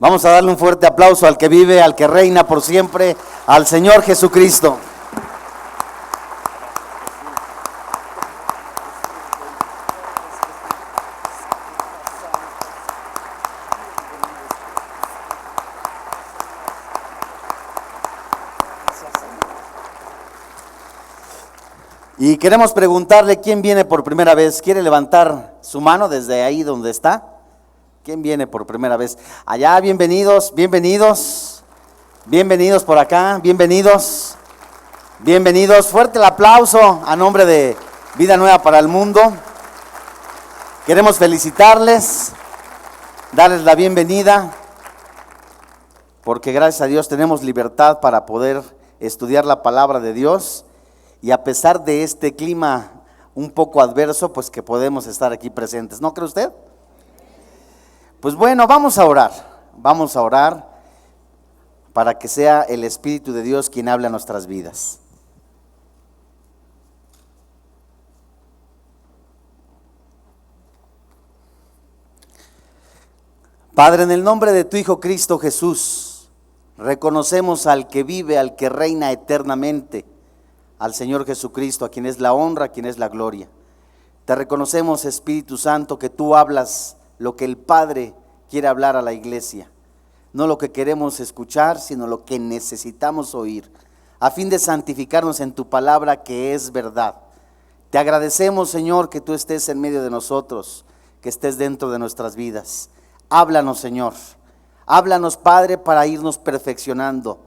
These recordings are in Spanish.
Vamos a darle un fuerte aplauso al que vive, al que reina por siempre, al Señor Jesucristo. Y queremos preguntarle quién viene por primera vez. ¿Quiere levantar su mano desde ahí donde está? ¿Quién viene por primera vez? Allá, bienvenidos, bienvenidos. Bienvenidos por acá, bienvenidos. Bienvenidos. Fuerte el aplauso a nombre de Vida Nueva para el Mundo. Queremos felicitarles, darles la bienvenida, porque gracias a Dios tenemos libertad para poder estudiar la palabra de Dios. Y a pesar de este clima un poco adverso, pues que podemos estar aquí presentes. ¿No cree usted? Pues bueno, vamos a orar para que sea el Espíritu de Dios quien hable a nuestras vidas. Padre, en el nombre de tu Hijo Cristo Jesús, reconocemos al que vive, al que reina eternamente, al Señor Jesucristo, a quien es la honra, a quien es la gloria. Te reconocemos, Espíritu Santo, que tú hablas lo que el Padre quiere hablar a la iglesia, no lo que queremos escuchar, sino lo que necesitamos oír, a fin de santificarnos en tu palabra que es verdad. Te agradecemos, Señor, que tú estés en medio de nosotros, que estés dentro de nuestras vidas. Háblanos, Señor, háblanos, Padre, para irnos perfeccionando,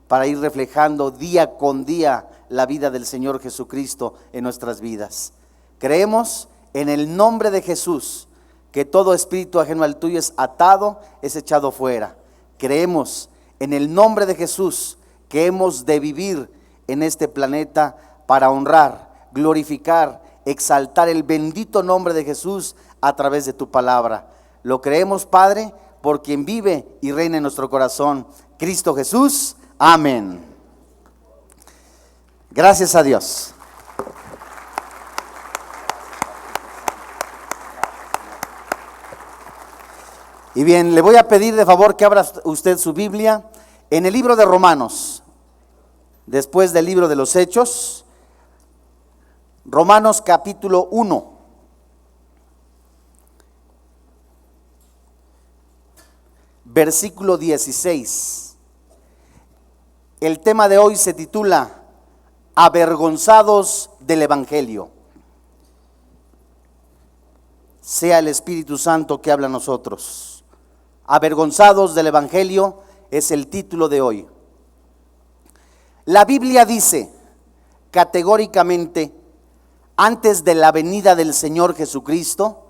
para ir reflejando día con día la vida del Señor Jesucristo en nuestras vidas. Creemos en el nombre de Jesús que todo espíritu ajeno al tuyo es atado, es echado fuera. Creemos en el nombre de Jesús que hemos de vivir en este planeta para honrar, glorificar, exaltar el bendito nombre de Jesús a través de tu palabra. Lo creemos, Padre, por quien vive y reina en nuestro corazón, Cristo Jesús. Amén. Gracias a Dios. Y bien, le voy a pedir de favor que abra usted su Biblia en el libro de Romanos, después del libro de los Hechos, Romanos capítulo 1. Versículo 16. El tema de hoy se titula Avergonzados del Evangelio. Sea el Espíritu Santo que habla a nosotros. Avergonzados del Evangelio es el título de hoy. La Biblia dice categóricamente, antes de la venida del Señor Jesucristo,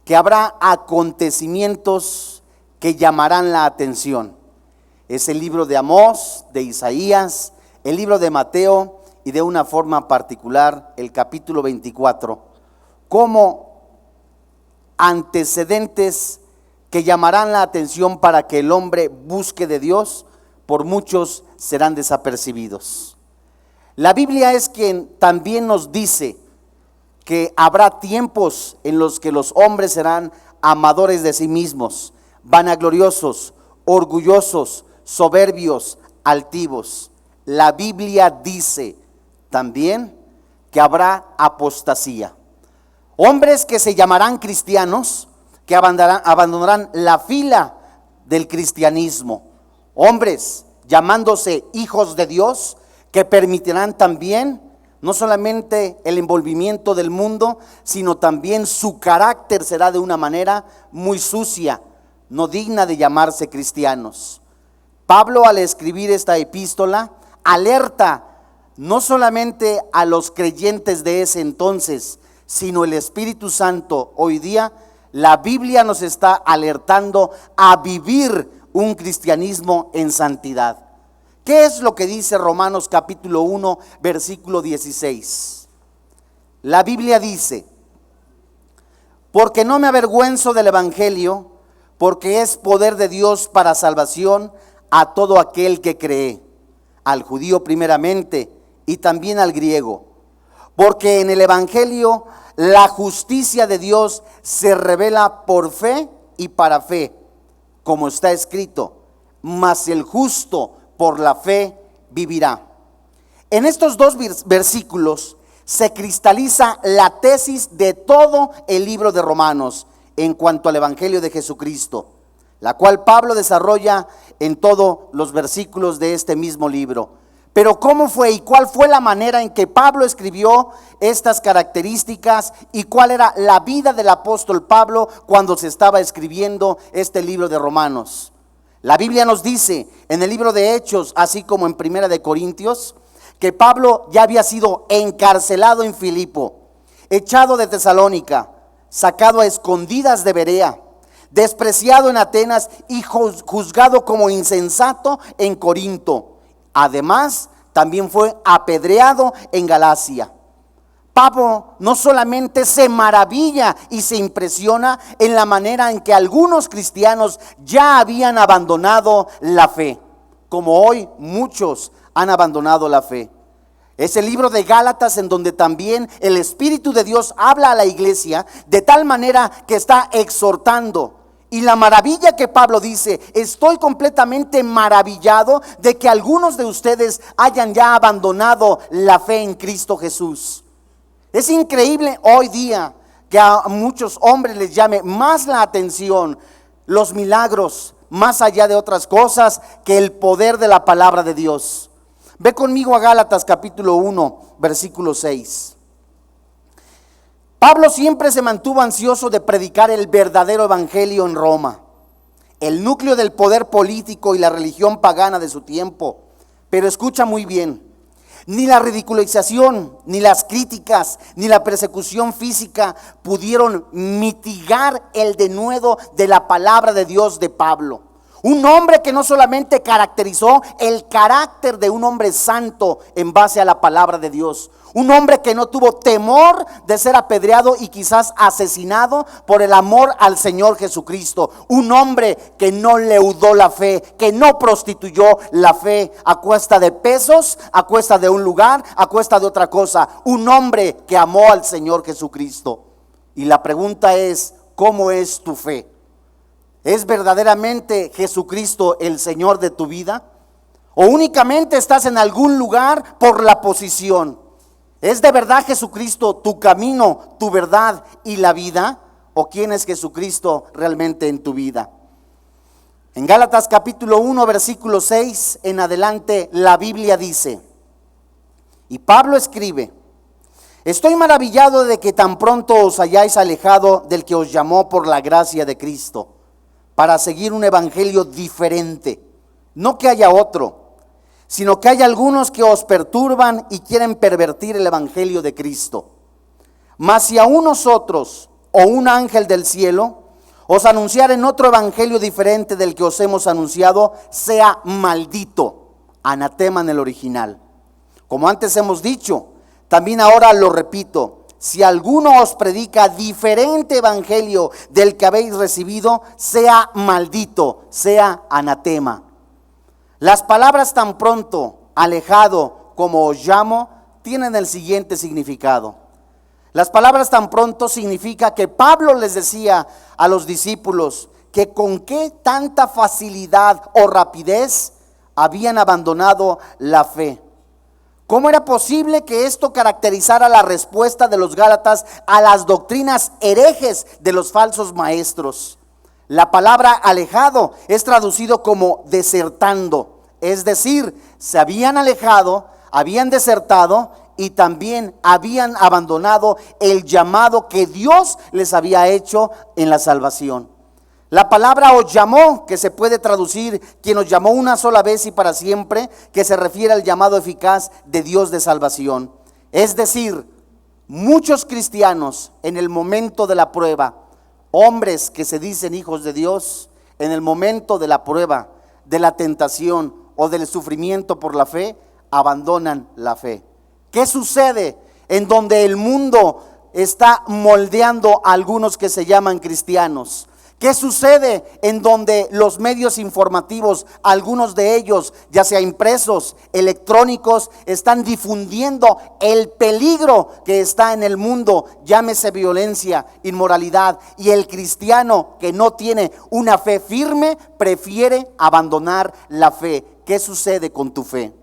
que habrá acontecimientos que llamarán la atención. Es el libro de Amós, de Isaías, el libro de Mateo y de una forma particular el capítulo 24, como antecedentes que llamarán la atención para que el hombre busque de Dios, por muchos serán desapercibidos. La Biblia es quien también nos dice que habrá tiempos en los que los hombres serán amadores de sí mismos, vanagloriosos, orgullosos, soberbios, altivos. La Biblia dice también que habrá apostasía. Hombres que se llamarán cristianos, que abandonarán la fila del cristianismo. Hombres llamándose hijos de Dios, que permitirán también no solamente el envolvimiento del mundo, sino también su carácter será de una manera muy sucia, no digna de llamarse cristianos. Pablo, al escribir esta epístola, alerta no solamente a los creyentes de ese entonces, sino el Espíritu Santo hoy día. La Biblia nos está alertando a vivir un cristianismo en santidad. ¿Qué es lo que dice Romanos capítulo 1, versículo 16? La Biblia dice: porque no me avergüenzo del Evangelio, porque es poder de Dios para salvación a todo aquel que cree, al judío primeramente y también al griego. Porque en el Evangelio la justicia de Dios se revela por fe y para fe, como está escrito, mas el justo por la fe vivirá. En estos dos versículos se cristaliza la tesis de todo el libro de Romanos en cuanto al Evangelio de Jesucristo, la cual Pablo desarrolla en todos los versículos de este mismo libro. Pero ¿cómo fue y cuál fue la manera en que Pablo escribió estas características y cuál era la vida del apóstol Pablo cuando se estaba escribiendo este libro de Romanos? La Biblia nos dice en el libro de Hechos, así como en Primera de Corintios, que Pablo ya había sido encarcelado en Filipo, echado de Tesalónica, sacado a escondidas de Berea, despreciado en Atenas y juzgado como insensato en Corinto. Además, también fue apedreado en Galacia. Pablo no solamente se maravilla y se impresiona en la manera en que algunos cristianos ya habían abandonado la fe, como hoy muchos han abandonado la fe. Es el libro de Gálatas en donde también el Espíritu de Dios habla a la iglesia de tal manera que está exhortando. Y la maravilla que Pablo dice: estoy completamente maravillado de que algunos de ustedes hayan ya abandonado la fe en Cristo Jesús. Es increíble hoy día que a muchos hombres les llame más la atención los milagros, más allá de otras cosas, que el poder de la palabra de Dios. Ve conmigo a Gálatas capítulo 1, versículo 6. Pablo siempre se mantuvo ansioso de predicar el verdadero evangelio en Roma, el núcleo del poder político y la religión pagana de su tiempo. Pero escucha muy bien: ni la ridiculización, ni las críticas, ni la persecución física pudieron mitigar el denuedo de la palabra de Dios de Pablo. Un hombre que no solamente caracterizó el carácter de un hombre santo en base a la palabra de Dios, un hombre que no tuvo temor de ser apedreado y quizás asesinado por el amor al Señor Jesucristo, un hombre que no leudó la fe, que no prostituyó la fe a cuesta de pesos, a cuesta de un lugar, a cuesta de otra cosa, un hombre que amó al Señor Jesucristo. Y la pregunta es: ¿cómo es tu fe? ¿Es verdaderamente Jesucristo el Señor de tu vida? ¿O únicamente estás en algún lugar por la posición? ¿Es de verdad Jesucristo tu camino, tu verdad y la vida? ¿O quién es Jesucristo realmente en tu vida? En Gálatas capítulo 1, versículo 6 en adelante, la Biblia dice, y Pablo escribe: estoy maravillado de que tan pronto os hayáis alejado del que os llamó por la gracia de Cristo, para seguir un evangelio diferente. No que haya otro, sino que hay algunos que os perturban y quieren pervertir el evangelio de Cristo. Mas si aún nosotros o un ángel del cielo os anunciaren otro evangelio diferente del que os hemos anunciado, sea maldito, anatema en el original. Como antes hemos dicho, también ahora lo repito: si alguno os predica diferente evangelio del que habéis recibido, sea maldito, sea anatema. Las palabras tan pronto, alejado, como os llamo, tienen el siguiente significado. Las palabras tan pronto significa que Pablo les decía a los discípulos que con qué tanta facilidad o rapidez habían abandonado la fe. ¿Cómo era posible que esto caracterizara la respuesta de los Gálatas a las doctrinas herejes de los falsos maestros? La palabra alejado es traducido como desertando, es decir, se habían alejado, habían desertado y también habían abandonado el llamado que Dios les había hecho en la salvación. La palabra os llamó, que se puede traducir quien os llamó una sola vez y para siempre, que se refiere al llamado eficaz de Dios de salvación. Es decir, muchos cristianos en el momento de la prueba, hombres que se dicen hijos de Dios, en el momento de la prueba, de la tentación o del sufrimiento por la fe, abandonan la fe. ¿Qué sucede en donde el mundo está moldeando a algunos que se llaman cristianos? ¿Qué sucede en donde los medios informativos, algunos de ellos, ya sea impresos, electrónicos, están difundiendo el peligro que está en el mundo? Llámese violencia, inmoralidad, y el cristiano que no tiene una fe firme prefiere abandonar la fe. ¿Qué sucede con tu fe?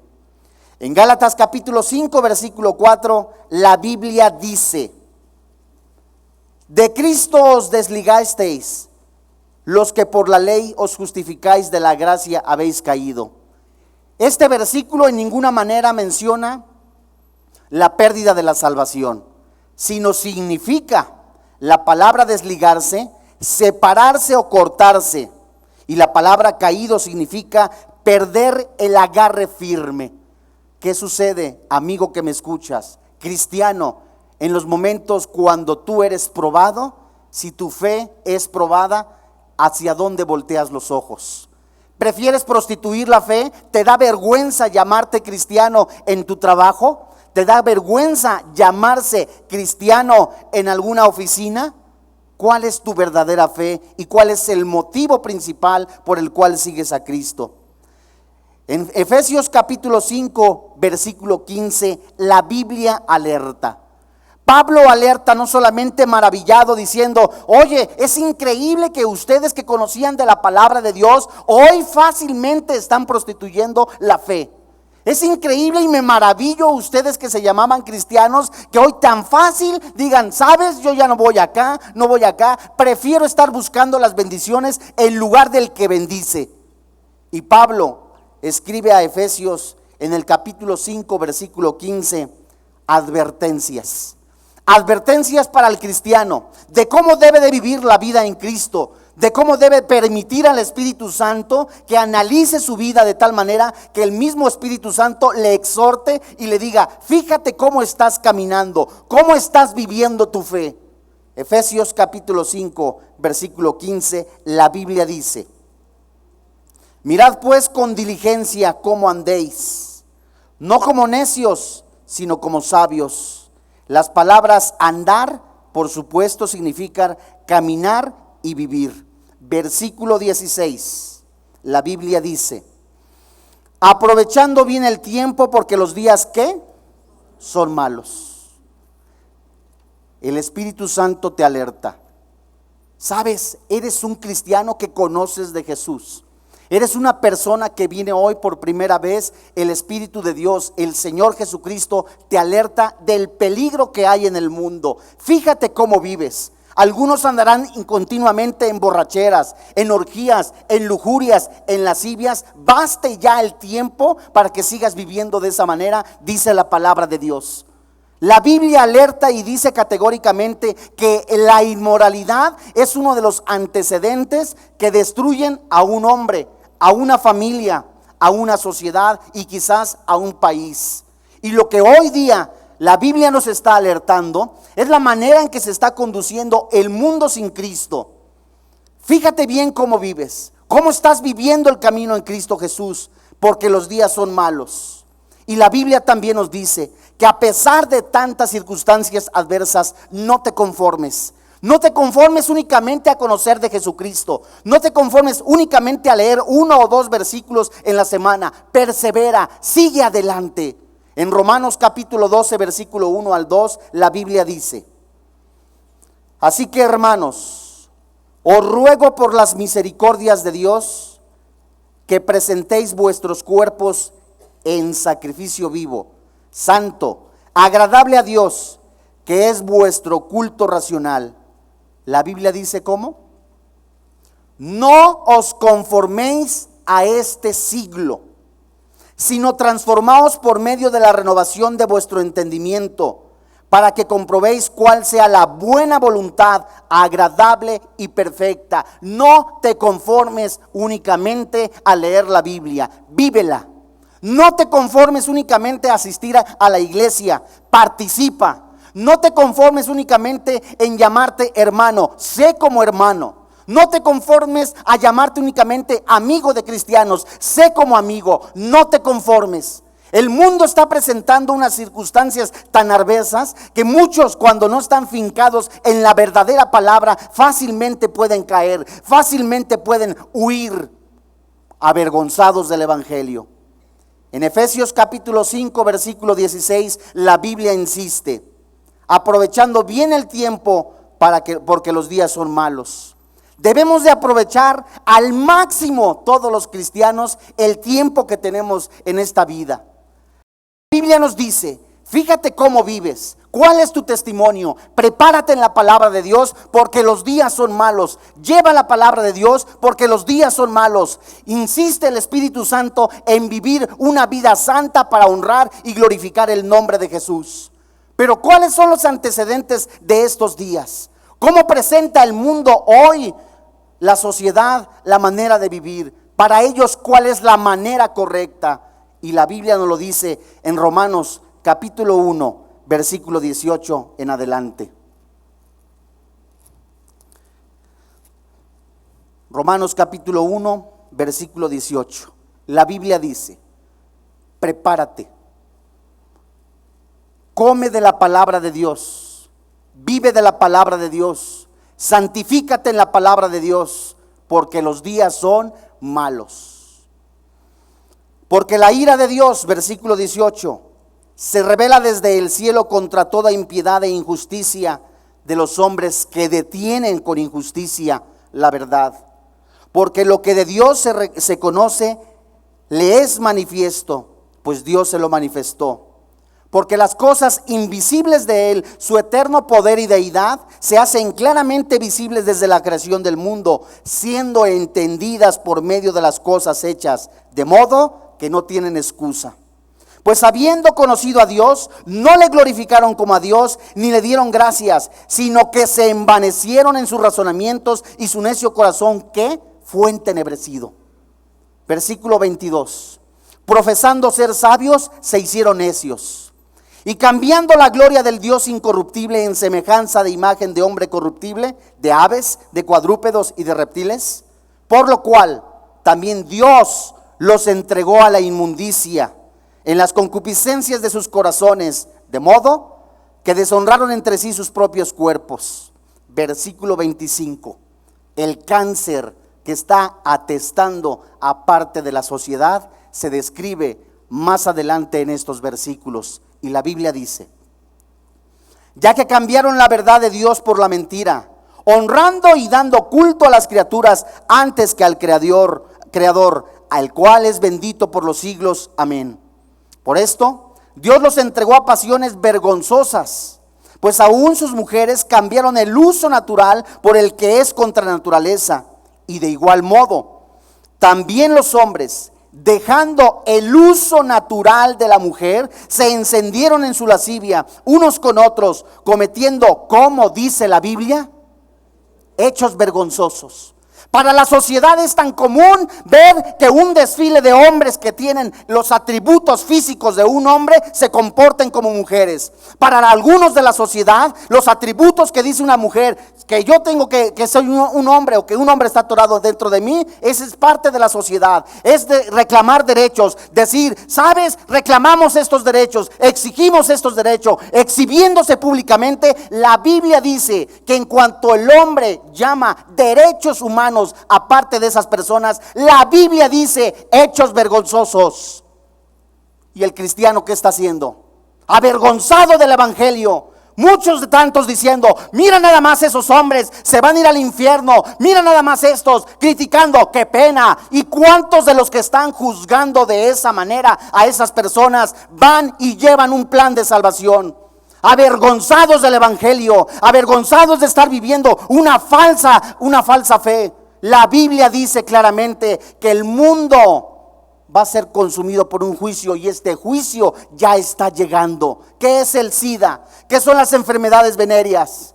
En Gálatas capítulo 5, versículo 4, la Biblia dice: de Cristo os desligasteis, los que por la ley os justificáis, de la gracia habéis caído. Este versículo en ninguna manera menciona la pérdida de la salvación, sino significa la palabra desligarse, separarse o cortarse. Y la palabra caído significa perder el agarre firme. ¿Qué sucede, amigo que me escuchas, cristiano, en los momentos cuando tú eres probado? Si tu fe es probada, ¿hacia dónde volteas los ojos? ¿Prefieres prostituir la fe? ¿Te da vergüenza llamarte cristiano en tu trabajo? ¿Te da vergüenza llamarse cristiano en alguna oficina? ¿Cuál es tu verdadera fe y cuál es el motivo principal por el cual sigues a Cristo? En Efesios capítulo 5, versículo 15, la Biblia alerta. Pablo alerta, no solamente maravillado, diciendo: oye, es increíble que ustedes que conocían de la palabra de Dios hoy fácilmente están prostituyendo la fe. Es increíble y me maravillo ustedes que se llamaban cristianos, que hoy tan fácil digan: sabes, yo ya no voy acá, prefiero estar buscando las bendiciones en lugar del que bendice. Y Pablo escribe a Efesios en el capítulo 5, versículo 15, advertencias. Advertencias para el cristiano de cómo debe de vivir la vida en Cristo, de cómo debe permitir al Espíritu Santo que analice su vida de tal manera que el mismo Espíritu Santo le exhorte y le diga: fíjate cómo estás caminando, cómo estás viviendo tu fe. Efesios capítulo 5, versículo 15, la Biblia dice: mirad pues con diligencia cómo andéis, no como necios, sino como sabios. Las palabras andar, por supuesto, significan caminar y vivir. Versículo 16, la Biblia dice: aprovechando bien el tiempo, porque los días ¿qué? Son malos. El Espíritu Santo te alerta. Sabes, eres un cristiano que conoces de Jesús. Eres una persona que viene hoy por primera vez. El Espíritu de Dios, el Señor Jesucristo, te alerta del peligro que hay en el mundo. Fíjate cómo vives. Algunos andarán continuamente en borracheras, en orgías, en lujurias, en lascivias. Baste ya el tiempo para que sigas viviendo de esa manera, dice la palabra de Dios. La Biblia alerta y dice categóricamente que la inmoralidad es uno de los antecedentes que destruyen a un hombre, a una familia, a una sociedad y quizás a un país. Y lo que hoy día la Biblia nos está alertando es la manera en que se está conduciendo el mundo sin Cristo. Fíjate bien cómo vives, cómo estás viviendo el camino en Cristo Jesús, porque los días son malos. Y la Biblia también nos dice que a pesar de tantas circunstancias adversas, no te conformes. No te conformes únicamente a conocer de Jesucristo. No te conformes únicamente a leer 1 o 2 versículos en la semana. Persevera, sigue adelante. En Romanos capítulo 12, versículo 1 al 2, la Biblia dice: así que, hermanos, os ruego por las misericordias de Dios que presentéis vuestros cuerpos en sacrificio vivo, santo, agradable a Dios, que es vuestro culto racional. La Biblia dice ¿cómo? No os conforméis a este siglo, sino transformaos por medio de la renovación de vuestro entendimiento, para que comprobéis cuál sea la buena voluntad, agradable y perfecta. No te conformes únicamente a leer la Biblia, vívela. No te conformes únicamente a asistir a la iglesia, participa. No te conformes únicamente en llamarte hermano, sé como hermano. No te conformes a llamarte únicamente amigo de cristianos, sé como amigo. No te conformes. El mundo está presentando unas circunstancias tan adversas que muchos, cuando no están fincados en la verdadera palabra, fácilmente pueden caer, fácilmente pueden huir avergonzados del evangelio. En Efesios capítulo 5 versículo 16, la Biblia insiste: aprovechando bien el tiempo porque los días son malos. Debemos de aprovechar al máximo, todos los cristianos, el tiempo que tenemos en esta vida. La Biblia nos dice: fíjate cómo vives, cuál es tu testimonio, prepárate en la palabra de Dios porque los días son malos. Lleva la palabra de Dios porque los días son malos. Insiste el Espíritu Santo en vivir una vida santa para honrar y glorificar el nombre de Jesús. Pero ¿cuáles son los antecedentes de estos días? ¿Cómo presenta el mundo hoy, la sociedad, la manera de vivir? Para ellos, ¿cuál es la manera correcta? Y la Biblia nos lo dice en Romanos capítulo 1, versículo 18 en adelante. Romanos capítulo 1, versículo 18. La Biblia dice: prepárate, come de la palabra de Dios, vive de la palabra de Dios, santifícate en la palabra de Dios, porque los días son malos. Porque la ira de Dios, versículo 18, se revela desde el cielo contra toda impiedad e injusticia de los hombres que detienen con injusticia la verdad. Porque lo que de Dios se conoce le es manifiesto, pues Dios se lo manifestó. Porque las cosas invisibles de Él, su eterno poder y deidad, se hacen claramente visibles desde la creación del mundo, siendo entendidas por medio de las cosas hechas, de modo que no tienen excusa. Pues habiendo conocido a Dios, no le glorificaron como a Dios, ni le dieron gracias, sino que se envanecieron en sus razonamientos, y su necio corazón, ¿qué? Fue entenebrecido. Versículo 22. Profesando ser sabios, se hicieron necios, y cambiando la gloria del Dios incorruptible en semejanza de imagen de hombre corruptible, de aves, de cuadrúpedos y de reptiles, por lo cual también Dios los entregó a la inmundicia en las concupiscencias de sus corazones, de modo que deshonraron entre sí sus propios cuerpos. Versículo 25. El cáncer que está atestando a parte de la sociedad se describe más adelante en estos versículos. Y la Biblia dice: ya que cambiaron la verdad de Dios por la mentira, honrando y dando culto a las criaturas antes que al Creador, al cual es bendito por los siglos. Amén. Por esto, Dios los entregó a pasiones vergonzosas, pues aún sus mujeres cambiaron el uso natural por el que es contra naturaleza. Y de igual modo, también los hombres, dejando el uso natural de la mujer, se encendieron en su lascivia unos con otros, cometiendo, como dice la Biblia, hechos vergonzosos. Para la sociedad es tan común ver que un desfile de hombres que tienen los atributos físicos de un hombre se comporten como mujeres. Para algunos de la sociedad, los atributos que dice una mujer, que yo tengo que soy un hombre, o que un hombre está atorado dentro de mí, esa es parte de la sociedad. Es de reclamar derechos, decir, ¿sabes? Reclamamos estos derechos, exigimos estos derechos, exhibiéndose públicamente. La Biblia dice que en cuanto el hombre llama derechos humanos, aparte de esas personas, la Biblia dice hechos vergonzosos. ¿Y el cristiano qué está haciendo? Avergonzado del evangelio. Muchos de tantos diciendo, mira nada más esos hombres, se van a ir al infierno, mira nada más estos, criticando, qué pena. ¿Y cuántos de los que están juzgando de esa manera a esas personas van y llevan un plan de salvación? Avergonzados del evangelio, avergonzados de estar viviendo una falsa fe. La Biblia dice claramente que el mundo va a ser consumido por un juicio, y este juicio ya está llegando. ¿Qué es el SIDA? ¿Qué son las enfermedades venéreas?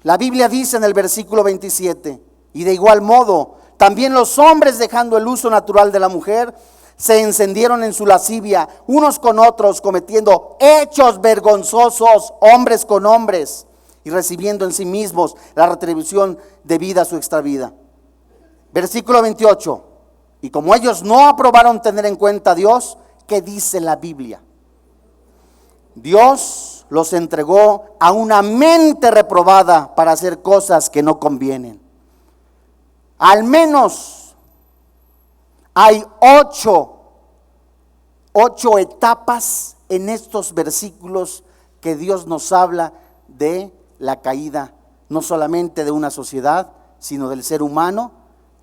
La Biblia dice en el versículo 27, y de igual modo, también los hombres, dejando el uso natural de la mujer, se encendieron en su lascivia unos con otros, cometiendo hechos vergonzosos, hombres con hombres, y recibiendo en sí mismos la retribución debida a su extravida. Versículo 28. Y como ellos no aprobaron tener en cuenta a Dios, ¿Qué dice la Biblia? Dios los entregó a una mente reprobada para hacer cosas que no convienen. Al menos hay ocho etapas en estos versículos que Dios nos habla de la caída, no solamente de una sociedad, sino del ser humano.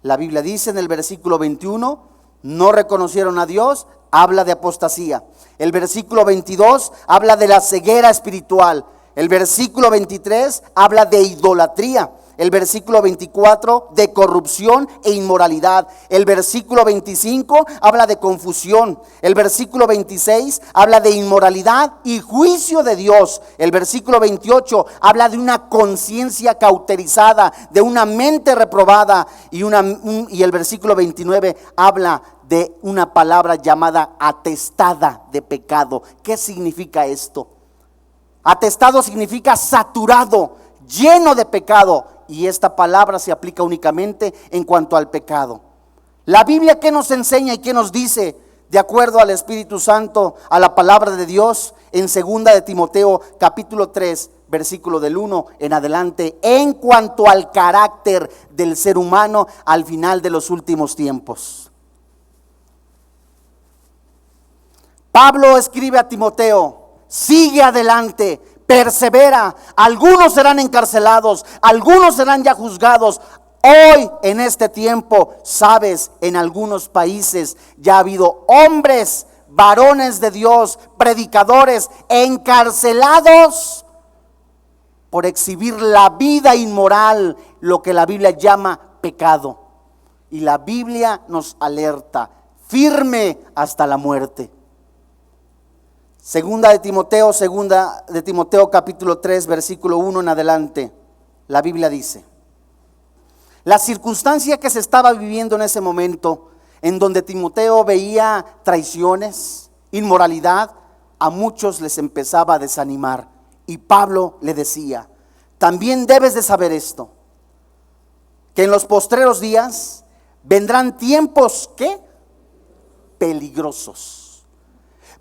La Biblia dice en el versículo 21, no reconocieron a Dios, habla de apostasía. El versículo 22 habla de la ceguera espiritual. El versículo 23 habla de idolatría. El versículo 24 de corrupción e inmoralidad. El versículo 25 habla de confusión. El versículo 26 habla de inmoralidad y juicio de Dios. El versículo 28 habla de una conciencia cauterizada, de una mente reprobada. Y el versículo 29 habla de una palabra llamada atestada de pecado. ¿Qué significa esto? Atestado significa saturado, lleno de pecado. Y esta palabra se aplica únicamente en cuanto al pecado. La Biblia, ¿qué nos enseña y qué nos dice? De acuerdo al Espíritu Santo, a la palabra de Dios, en 2 de Timoteo capítulo 3, versículo del 1 en adelante, en cuanto al carácter del ser humano al final de los últimos tiempos. Pablo escribe a Timoteo: sigue adelante, persevera. Algunos serán encarcelados, algunos serán ya juzgados. Hoy en este tiempo, sabes, en algunos países ya ha habido hombres, varones de Dios, predicadores, encarcelados por exhibir la vida inmoral, lo que la Biblia llama pecado. Y la Biblia nos alerta: firme hasta la muerte. Segunda de Timoteo capítulo 3, versículo 1 en adelante, la Biblia dice: la circunstancia que se estaba viviendo en ese momento, en donde Timoteo veía traiciones, inmoralidad, a muchos les empezaba a desanimar. Y Pablo le decía: también debes de saber esto, que en los postreros días vendrán tiempos, ¿qué? Peligrosos.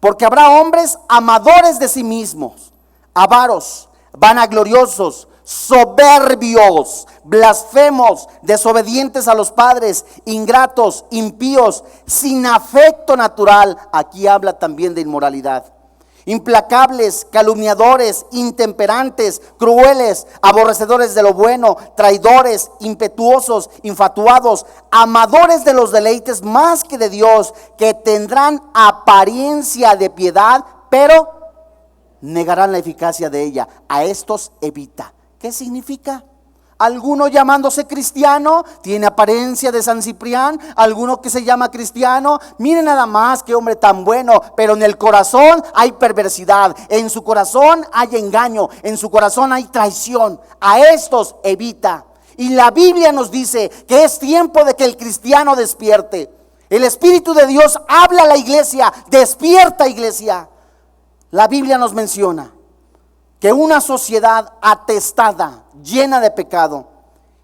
Porque habrá hombres amadores de sí mismos, avaros, vanagloriosos, soberbios, blasfemos, desobedientes a los padres, ingratos, impíos, sin afecto natural. Aquí habla también de inmoralidad. Implacables, calumniadores, intemperantes, crueles, aborrecedores de lo bueno, traidores, impetuosos, infatuados, amadores de los deleites más que de Dios, que tendrán apariencia de piedad, pero negarán la eficacia de ella. A estos evita. ¿Qué significa? Alguno llamándose cristiano, tiene apariencia de San Ciprián. Alguno que se llama cristiano, miren nada más qué hombre tan bueno, pero en el corazón hay perversidad, en su corazón hay engaño, en su corazón hay traición. A estos evita. Y la Biblia nos dice que es tiempo de que el cristiano despierte. El Espíritu de Dios habla a la iglesia: despierta, iglesia. La Biblia nos menciona que una sociedad atestada, llena de pecado,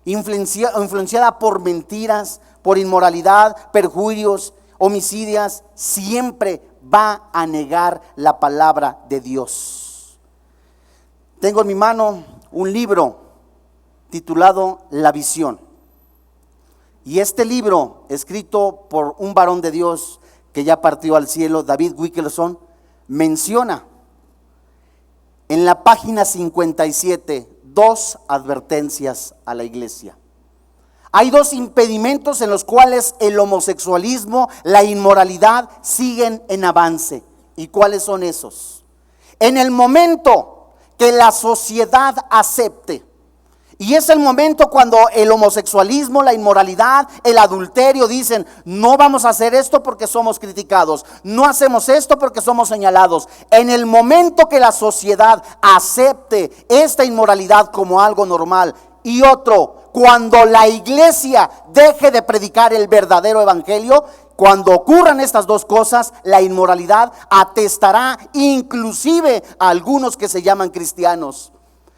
influenciada por mentiras, por inmoralidad, perjurios, homicidios, siempre va a negar la palabra de Dios. Tengo en mi mano un libro titulado La Visión. Y este libro, escrito por un varón de Dios que ya partió al cielo, David Wilkerson, menciona en la página 57 dos advertencias a la iglesia. Hay dos impedimentos en los cuales el homosexualismo, la inmoralidad siguen en avance. ¿Y cuáles son esos? En el momento que la sociedad acepte, y es el momento cuando el homosexualismo, la inmoralidad, el adulterio dicen: no vamos a hacer esto porque somos criticados, no hacemos esto porque somos señalados. En el momento que la sociedad acepte esta inmoralidad como algo normal, y otro, cuando la iglesia deje de predicar el verdadero evangelio, cuando ocurran estas dos cosas, la inmoralidad atestará inclusive a algunos que se llaman cristianos.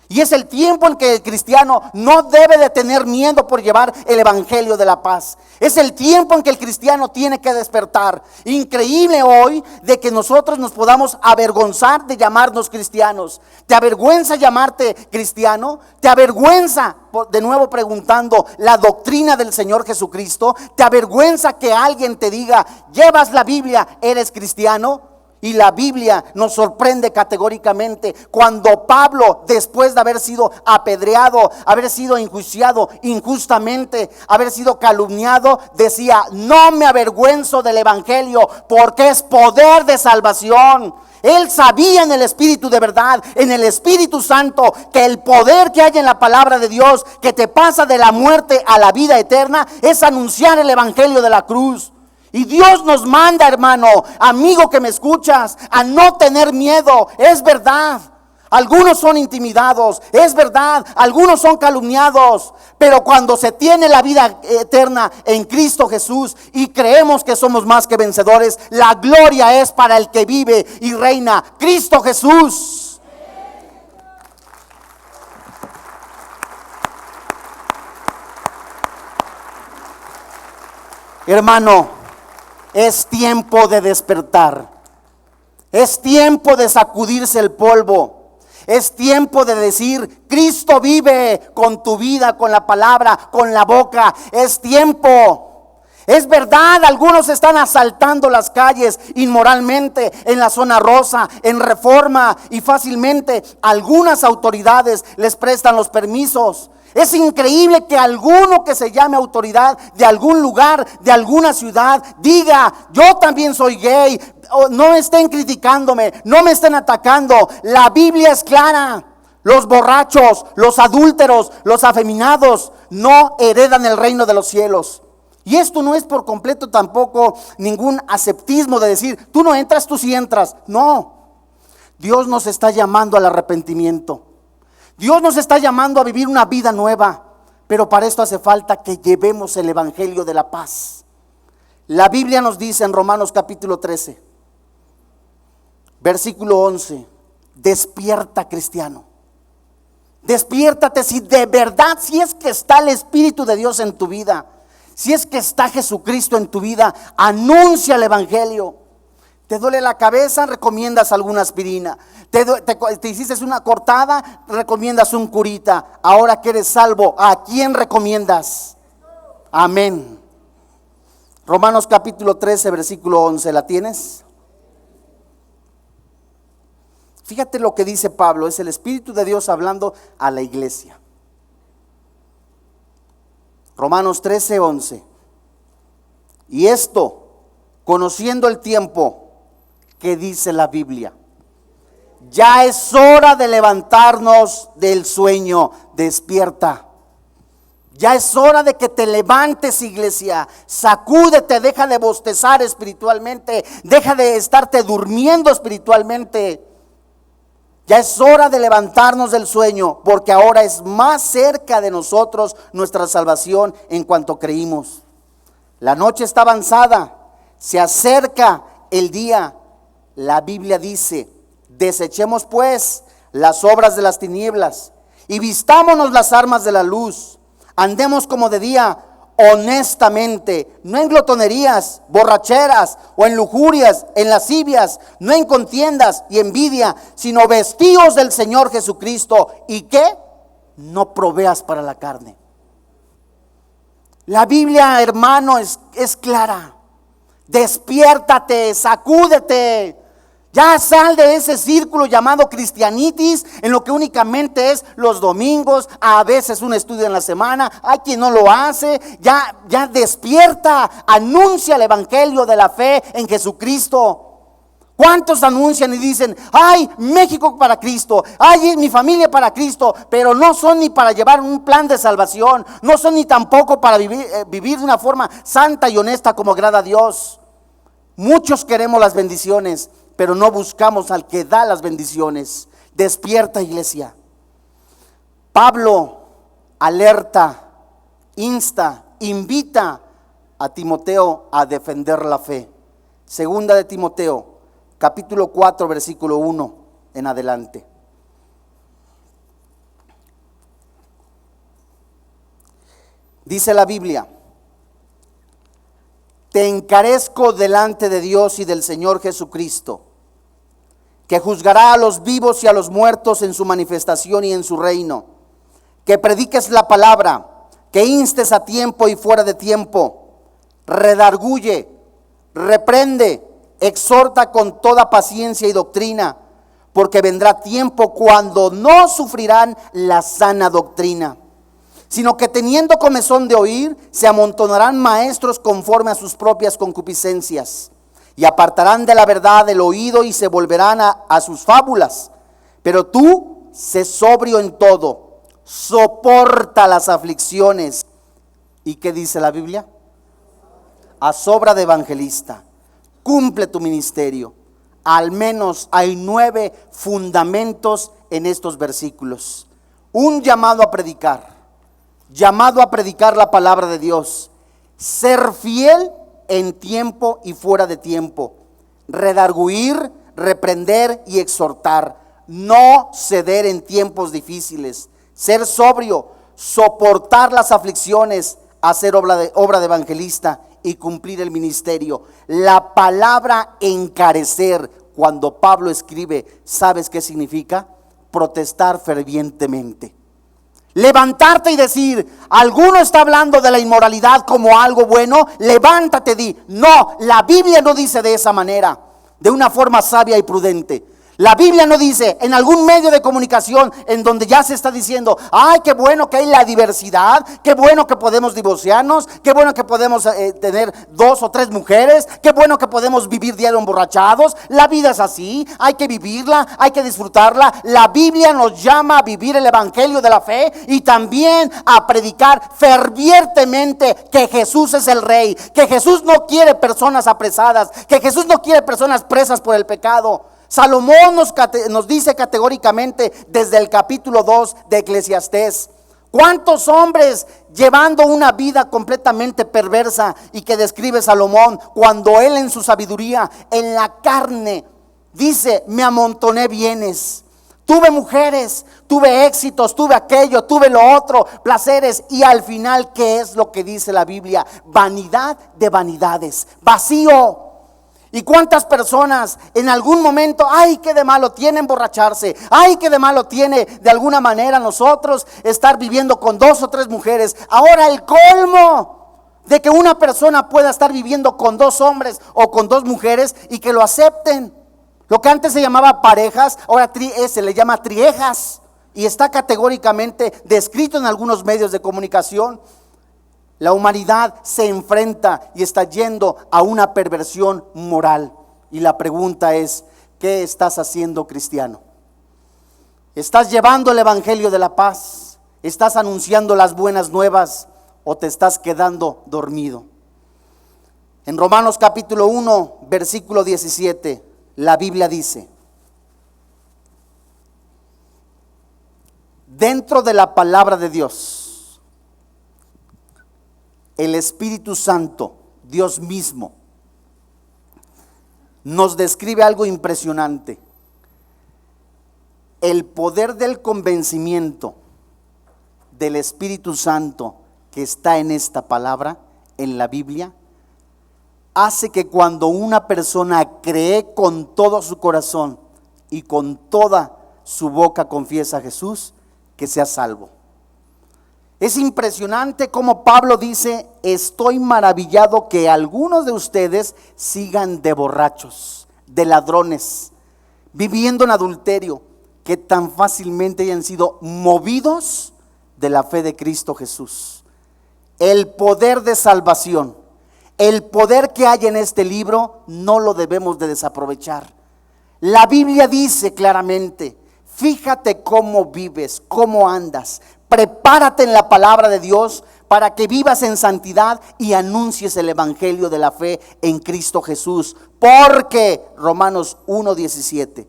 Y es el tiempo en que el cristiano no debe de tener miedo por llevar el evangelio de la paz. Es el tiempo en que el cristiano tiene que despertar. Increíble hoy de que nosotros nos podamos avergonzar de llamarnos cristianos. ¿Te avergüenza llamarte cristiano? ¿Te avergüenza, de nuevo preguntando, la doctrina del Señor Jesucristo? ¿Te avergüenza que alguien te diga, llevas la Biblia, eres cristiano? Y la Biblia nos sorprende categóricamente cuando Pablo, después de haber sido apedreado, haber sido enjuiciado injustamente, haber sido calumniado, decía: no me avergüenzo del evangelio, porque es poder de salvación. Él sabía en el Espíritu de verdad, en el Espíritu Santo, que el poder que hay en la palabra de Dios, que te pasa de la muerte a la vida eterna, es anunciar el evangelio de la cruz. Y Dios nos manda, hermano, amigo que me escuchas, a no tener miedo. Es verdad, algunos son intimidados, es verdad, algunos son calumniados, pero cuando se tiene la vida eterna en Cristo Jesús y creemos que somos más que vencedores, la gloria es para el que vive y reina, Cristo Jesús. Hermano, es tiempo de despertar. Es tiempo de sacudirse el polvo. Es tiempo de decir: Cristo vive, con tu vida, con la palabra, con la boca. Es tiempo. Es verdad, algunos están asaltando las calles inmoralmente en la zona rosa, en Reforma, y fácilmente algunas autoridades les prestan los permisos. Es increíble que alguno que se llame autoridad de algún lugar, de alguna ciudad, diga: yo también soy gay. No estén criticándome, no me estén atacando. La Biblia es clara: los borrachos, los adúlteros, los afeminados no heredan el reino de los cielos. Y esto no es por completo tampoco ningún aseptismo de decir: tú no entras, tú sí entras. No, Dios nos está llamando al arrepentimiento. Dios nos está llamando a vivir una vida nueva, pero para esto hace falta que llevemos el evangelio de la paz. La Biblia nos dice en Romanos capítulo 13, versículo 11: despierta, cristiano. Despiértate, si de verdad, si es que está el Espíritu de Dios en tu vida, si es que está Jesucristo en tu vida, anuncia el evangelio. ¿Te duele la cabeza? Recomiendas alguna aspirina. Te hiciste una cortada, recomiendas un curita. Ahora que eres salvo, ¿a quién recomiendas? Amén. Romanos capítulo 13, versículo 11, ¿la tienes? Fíjate lo que dice Pablo, es el Espíritu de Dios hablando a la iglesia. Romanos 13, 11. Y esto, conociendo el tiempo, ¿qué dice la Biblia? Ya es hora de levantarnos del sueño. Despierta. Ya es hora de que te levantes, iglesia. Sacúdete, deja de bostezar espiritualmente, deja de estarte durmiendo espiritualmente. Ya es hora de levantarnos del sueño, porque ahora es más cerca de nosotros nuestra salvación en cuanto creímos. La noche está avanzada, se acerca el día. La Biblia dice: desechemos pues las obras de las tinieblas y vistámonos las armas de la luz. Andemos como de día, honestamente, no en glotonerías, borracheras o en lujurias, en lascivias, no en contiendas y envidia, sino vestidos del Señor Jesucristo. ¿Y qué? No proveas para la carne. La Biblia, hermano, es clara. Despiértate, sacúdete. Ya sal de ese círculo llamado cristianitis, en lo que únicamente es los domingos, a veces un estudio en la semana. Hay quien no lo hace. Ya despierta, anuncia el evangelio de la fe en Jesucristo. ¿Cuántos anuncian y dicen: ay, México para Cristo, ay, mi familia para Cristo? Pero no son ni para llevar un plan de salvación, no son ni tampoco para vivir de una forma santa y honesta como agrada a Dios. Muchos queremos las bendiciones, pero no buscamos al que da las bendiciones. Despierta, iglesia. Pablo alerta, insta, invita a Timoteo a defender la fe. Segunda de Timoteo, capítulo 4, versículo 1 en adelante. Dice la Biblia: te encarezco delante de Dios y del Señor Jesucristo, que juzgará a los vivos y a los muertos en su manifestación y en su reino, que prediques la palabra, que instes a tiempo y fuera de tiempo, redarguye, reprende, exhorta con toda paciencia y doctrina, porque vendrá tiempo cuando no sufrirán la sana doctrina, sino que teniendo comezón de oír, se amontonarán maestros conforme a sus propias concupiscencias, y apartarán de la verdad el oído y se volverán a sus fábulas. Pero tú, sé sobrio en todo, soporta las aflicciones. ¿Y qué dice la Biblia? A sobra de evangelista, cumple tu ministerio. Al menos hay 9 fundamentos en estos versículos. Un llamado a predicar la palabra de Dios, ser fiel en tiempo y fuera de tiempo, redarguir, reprender y exhortar, no ceder en tiempos difíciles, ser sobrio, soportar las aflicciones, hacer obra de evangelista y cumplir el ministerio. La palabra encarecer, cuando Pablo escribe, ¿sabes qué significa? Protestar fervientemente. Levantarte y decir: alguno está hablando de la inmoralidad como algo bueno, levántate, di: no, la Biblia no dice de esa manera, de una forma sabia y prudente. La Biblia no dice en algún medio de comunicación en donde ya se está diciendo: ay, qué bueno que hay la diversidad, qué bueno que podemos divorciarnos, qué bueno que podemos tener 2 o 3 mujeres, qué bueno que podemos vivir diario emborrachados. La vida es así, hay que vivirla, hay que disfrutarla. La Biblia nos llama a vivir el evangelio de la fe y también a predicar fervientemente que Jesús es el Rey, que Jesús no quiere personas apresadas, que Jesús no quiere personas presas por el pecado. Salomón nos dice categóricamente desde el capítulo 2 de Eclesiastés: ¿cuántos hombres llevando una vida completamente perversa? Y que describe Salomón cuando él en su sabiduría, en la carne, dice: me amontoné bienes, tuve mujeres, tuve éxitos, tuve aquello, tuve lo otro, placeres. Y al final, ¿qué es lo que dice la Biblia? Vanidad de vanidades, vacío. ¿Y cuántas personas en algún momento, ay, qué de malo tiene emborracharse, ay, qué de malo tiene de alguna manera nosotros estar viviendo con 2 o 3 mujeres? Ahora el colmo de que una persona pueda estar viviendo con 2 hombres o con 2 mujeres y que lo acepten. Lo que antes se llamaba parejas, ahora se le llama triejas, y está categóricamente descrito en algunos medios de comunicación. La humanidad se enfrenta y está yendo a una perversión moral. Y la pregunta es: ¿qué estás haciendo, cristiano? ¿Estás llevando el evangelio de la paz? ¿Estás anunciando las buenas nuevas o te estás quedando dormido? En Romanos capítulo 1, versículo 17, la Biblia dice: dentro de la palabra de Dios, el Espíritu Santo, Dios mismo, nos describe algo impresionante. El poder del convencimiento del Espíritu Santo que está en esta palabra, en la Biblia, hace que cuando una persona cree con todo su corazón y con toda su boca confiesa a Jesús, que sea salvo. Es impresionante como Pablo dice: estoy maravillado que algunos de ustedes sigan de borrachos, de ladrones, viviendo en adulterio, que tan fácilmente hayan sido movidos de la fe de Cristo Jesús. El poder de salvación, el poder que hay en este libro, no lo debemos de desaprovechar. La Biblia dice claramente: fíjate cómo vives, cómo andas. Prepárate en la palabra de Dios para que vivas en santidad y anuncies el evangelio de la fe en Cristo Jesús. Porque, Romanos 1:17,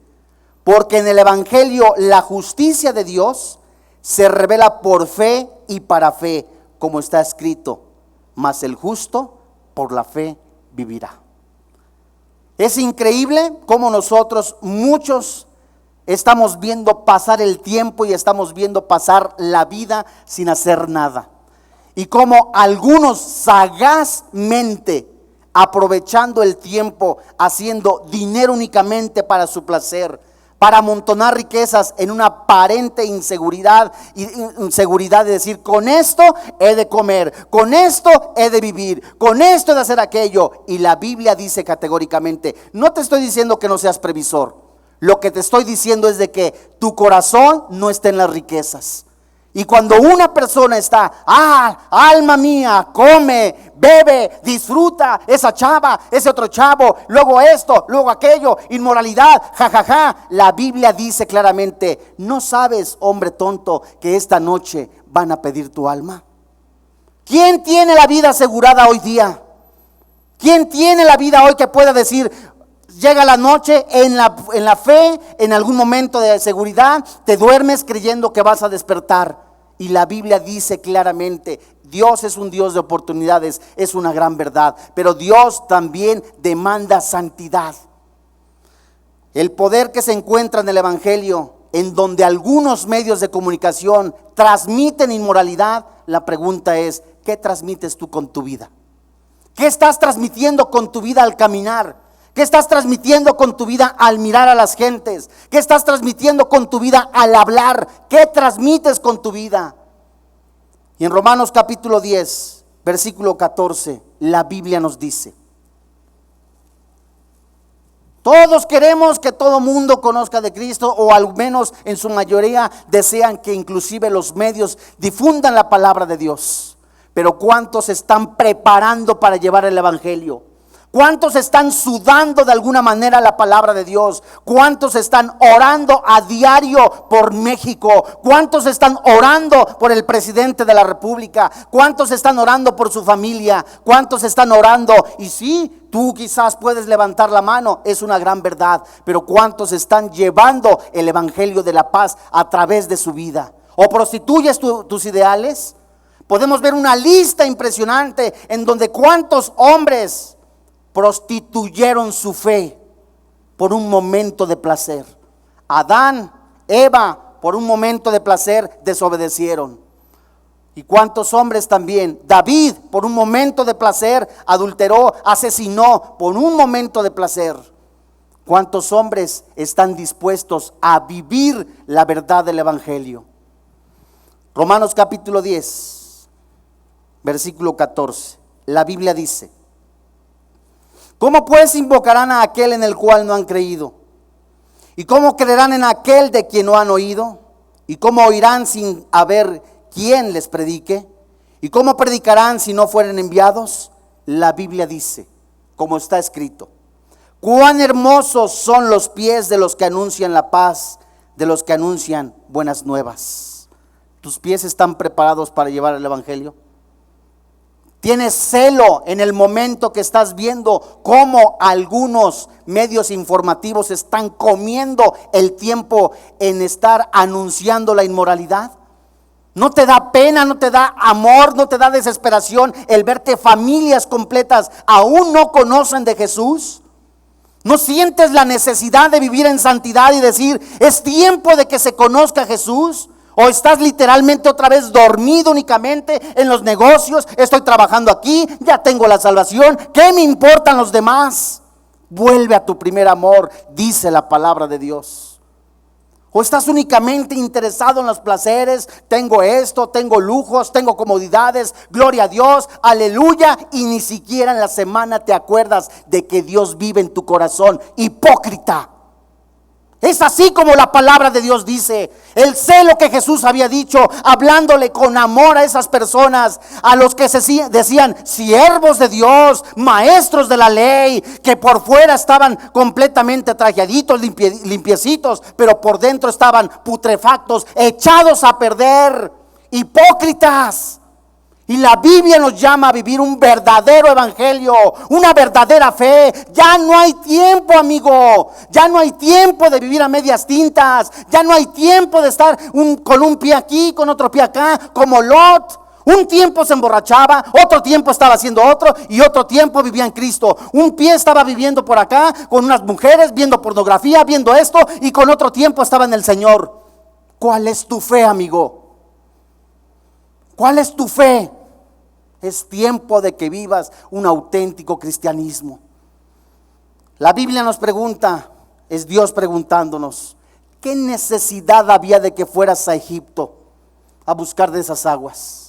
porque en el evangelio la justicia de Dios se revela por fe y para fe, como está escrito: mas el justo por la fe vivirá. Es increíble cómo nosotros, muchos, estamos viendo pasar el tiempo y estamos viendo pasar la vida sin hacer nada. y cómo algunos sagazmente, aprovechando el tiempo, haciendo dinero únicamente para su placer, para amontonar riquezas en una aparente inseguridad de decir, con esto he de comer, con esto he de vivir, con esto he de hacer aquello. Y la Biblia dice categóricamente, no te estoy diciendo que no seas previsor, lo que te estoy diciendo es de que tu corazón no esté en las riquezas. Y cuando una persona está, alma mía, come, bebe, disfruta, esa chava, ese otro chavo, luego esto, luego aquello, inmoralidad, jajaja, la Biblia dice claramente, ¿no sabes, hombre tonto, que esta noche van a pedir tu alma? ¿Quién tiene la vida asegurada hoy día? ¿Quién tiene la vida hoy que pueda decir, llega la noche en la fe, en algún momento de seguridad, te duermes creyendo que vas a despertar? Y la Biblia dice claramente, Dios es un Dios de oportunidades, es una gran verdad, pero Dios también demanda santidad. El poder que se encuentra en el Evangelio, en donde algunos medios de comunicación transmiten inmoralidad, la pregunta es, ¿qué transmites tú con tu vida? ¿Qué estás transmitiendo con tu vida al caminar? ¿Qué estás transmitiendo con tu vida al mirar a las gentes? ¿Qué estás transmitiendo con tu vida al hablar? ¿Qué transmites con tu vida? Y en Romanos capítulo 10, versículo 14, la Biblia nos dice, todos queremos que todo mundo conozca de Cristo, o al menos en su mayoría desean que inclusive los medios difundan la palabra de Dios. Pero ¿cuántos se están preparando para llevar el Evangelio? ¿Cuántos están sudando de alguna manera la palabra de Dios? ¿Cuántos están orando a diario por México? ¿Cuántos están orando por el presidente de la República? ¿Cuántos están orando por su familia? ¿Cuántos están orando? Y sí, tú quizás puedes levantar la mano, es una gran verdad, pero ¿cuántos están llevando el evangelio de la paz a través de su vida? ¿O prostituyes tus ideales? Podemos ver una lista impresionante en donde cuántos hombres prostituyeron su fe por un momento de placer. Adán, Eva, por un momento de placer desobedecieron. Y cuántos hombres también. David, por un momento de placer, adulteró, asesinó por un momento de placer. ¿Cuántos hombres están dispuestos a vivir la verdad del Evangelio? Romanos capítulo 10, versículo 14. La Biblia dice, ¿cómo pues invocarán a aquel en el cual no han creído? ¿Y cómo creerán en aquel de quien no han oído? ¿Y cómo oirán sin haber quien les predique? ¿Y cómo predicarán si no fueren enviados? La Biblia dice, como está escrito, cuán hermosos son los pies de los que anuncian la paz, de los que anuncian buenas nuevas. ¿Tus pies están preparados para llevar el Evangelio? ¿Tienes celo en el momento que estás viendo cómo algunos medios informativos están comiendo el tiempo en estar anunciando la inmoralidad? ¿No te da pena, no te da amor, no te da desesperación el ver que familias completas aún no conocen de Jesús? ¿No sientes la necesidad de vivir en santidad y decir, es tiempo de que se conozca a Jesús? ¿O estás literalmente otra vez dormido únicamente en los negocios? Estoy trabajando aquí, ya tengo la salvación, ¿qué me importan los demás? Vuelve a tu primer amor, dice la palabra de Dios. ¿O estás únicamente interesado en los placeres? Tengo esto, tengo lujos, tengo comodidades, gloria a Dios, aleluya, y ni siquiera en la semana te acuerdas de que Dios vive en tu corazón. Hipócrita. Es así como la palabra de Dios dice. El celo que Jesús había dicho, hablándole con amor a esas personas, a los que se decían siervos de Dios, maestros de la ley, que por fuera estaban completamente trajeaditos, limpiecitos, pero por dentro estaban putrefactos, echados a perder, hipócritas. Y la Biblia nos llama a vivir un verdadero evangelio, una verdadera fe. Ya no hay tiempo, amigo. Ya no hay tiempo de vivir a medias tintas. Ya no hay tiempo de estar con un pie aquí, con otro pie acá, como Lot. Un tiempo se emborrachaba, otro tiempo estaba haciendo otro, y otro tiempo vivía en Cristo. Un pie estaba viviendo por acá con unas mujeres, viendo pornografía, viendo esto, y con otro tiempo estaba en el Señor. ¿Cuál es tu fe, amigo? ¿Cuál es tu fe? Es tiempo de que vivas un auténtico cristianismo. La Biblia nos pregunta, es Dios preguntándonos, ¿qué necesidad había de que fueras a Egipto a buscar de esas aguas?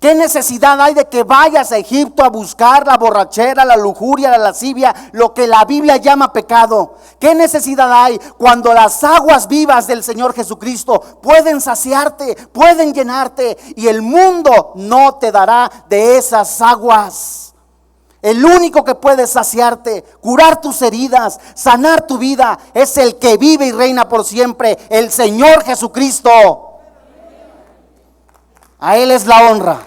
¿Qué necesidad hay de que vayas a Egipto a buscar la borrachera, la lujuria, la lascivia, lo que la Biblia llama pecado? ¿Qué necesidad hay cuando las aguas vivas del Señor Jesucristo pueden saciarte, pueden llenarte, y el mundo no te dará de esas aguas? El único que puede saciarte, curar tus heridas, sanar tu vida, es el que vive y reina por siempre, el Señor Jesucristo. A Él es la honra.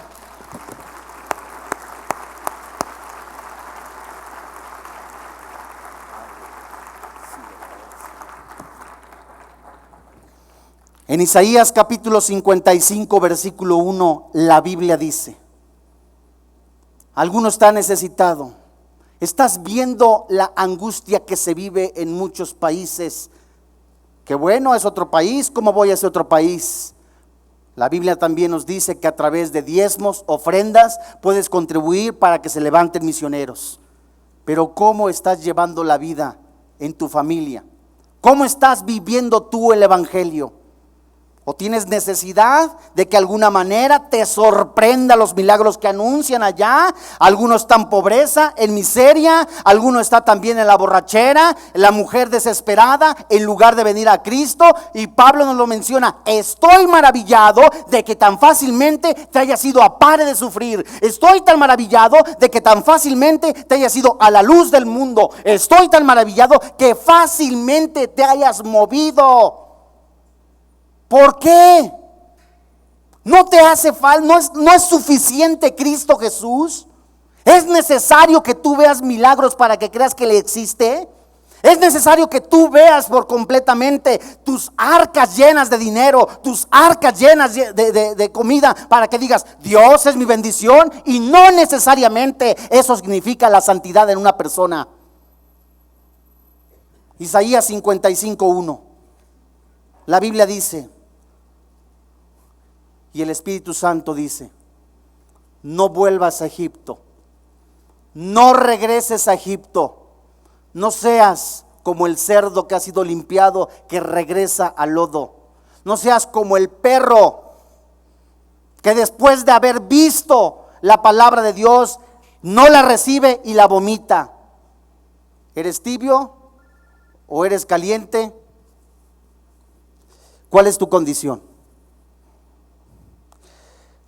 En Isaías capítulo 55, versículo 1, la Biblia dice: alguno está necesitado. Estás viendo la angustia que se vive en muchos países. Que bueno, es otro país, ¿cómo voy a ese otro país? La Biblia también nos dice que a través de diezmos, ofrendas, puedes contribuir para que se levanten misioneros. Pero ¿cómo estás llevando la vida en tu familia? ¿Cómo estás viviendo tú el evangelio? ¿O tienes necesidad de que de alguna manera te sorprenda los milagros que anuncian allá? Alguno está en pobreza, en miseria, alguno está también en la borrachera, la mujer desesperada, en lugar de venir a Cristo. Y Pablo nos lo menciona: estoy maravillado de que tan fácilmente te hayas ido a pare de sufrir. Estoy tan maravillado de que tan fácilmente te hayas ido a la luz del mundo. Estoy tan maravillado que fácilmente te hayas movido. ¿Por qué? ¿No te hace falta? ¿No es suficiente Cristo Jesús? ¿Es necesario que tú veas milagros para que creas que le existe? ¿Es necesario que tú veas por completamente tus arcas llenas de dinero, tus arcas llenas de comida, para que digas, Dios es mi bendición? Y no necesariamente eso significa la santidad en una persona. Isaías 55:1. La Biblia dice, y el Espíritu Santo dice: no vuelvas a Egipto, no regreses a Egipto, no seas como el cerdo que ha sido limpiado, que regresa al lodo. No seas como el perro que después de haber visto la palabra de Dios no la recibe y la vomita. ¿Eres tibio o eres caliente? ¿Cuál es tu condición?